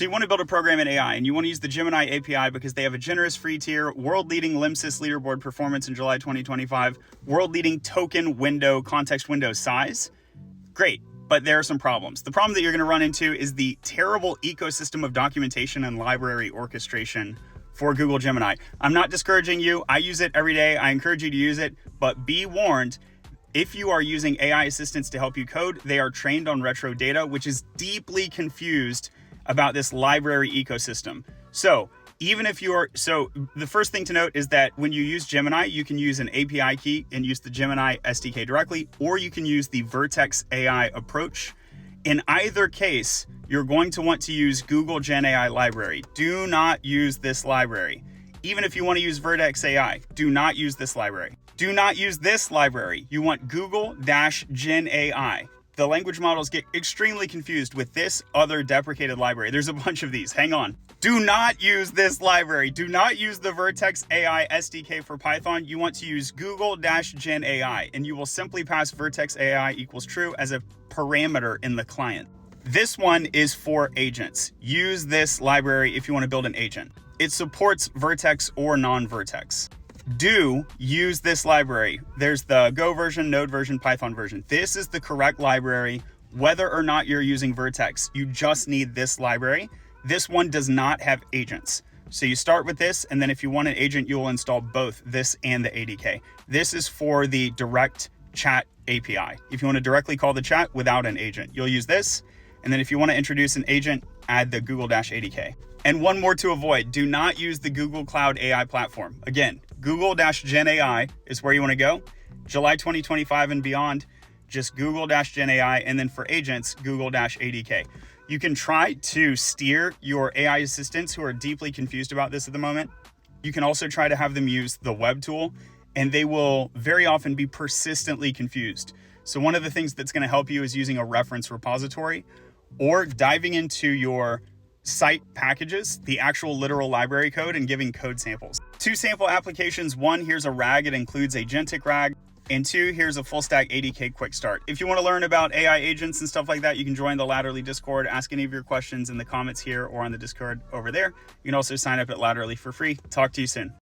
So you want to build a program in AI and you want to use the Gemini API because they have a generous free tier, world-leading LIMSYS leaderboard performance in July 2025, world-leading token window, context window size. Great, but there are some problems. The problem that you're going to run into is the terrible ecosystem of documentation and library orchestration for Google Gemini. I'm not discouraging you. I use it every day. I encourage you to use it, but be warned, if you are using AI assistants to help you code, they are trained on retro data, which is deeply confused about this library ecosystem. So even if you are, the first thing to note is that when you use Gemini, you can use an API key and use the Gemini SDK directly, or you can use the Vertex AI approach. In either case, you're going to want to use Google Gen AI library. Do not use this library. Even if you want to use Vertex AI, do not use this library. Do not use this library. You want Google-Gen AI. The language models get extremely confused with this other deprecated library. There's a bunch of these. Hang on. Do not use this library. Do not use the Vertex AI SDK for Python. You want to use Google-Gen AI, and you will simply pass Vertex AI equals true as a parameter in the client. This one is for agents. Use this library if you want to build an agent. It supports Vertex or non-Vertex. Do use this library. There's the Go version, Node version, Python version. This is the correct library, whether or not you're using Vertex. You just need this library. This one does not have agents. So you start with this, and then if you want an agent, you will install both this and the ADK. This is for the direct chat API. If you want to directly call the chat without an agent, you'll use this. And then if you want to introduce an agent, add the Google-ADK. And one more to avoid, do not use the Google Cloud AI platform. Again, Google-Gen AI is where you want to go. July 2025 and beyond, just Google-Gen AI, and then for agents, Google-ADK. You can try to steer your AI assistants who are deeply confused about this at the moment. You can also try to have them use the web tool, and they will very often be persistently confused. So one of the things that's going to help you is using a reference repository or diving into your site packages, the actual literal library code, and giving code samples. 2 sample applications. 1, here's a RAG. It includes agentic RAG. And 2, here's a full stack ADK quick start. If you want to learn about AI agents and stuff like that, you can join the Latterly Discord. Ask any of your questions in the comments here or on the Discord over there. You can also sign up at Latterly for free. Talk to you soon.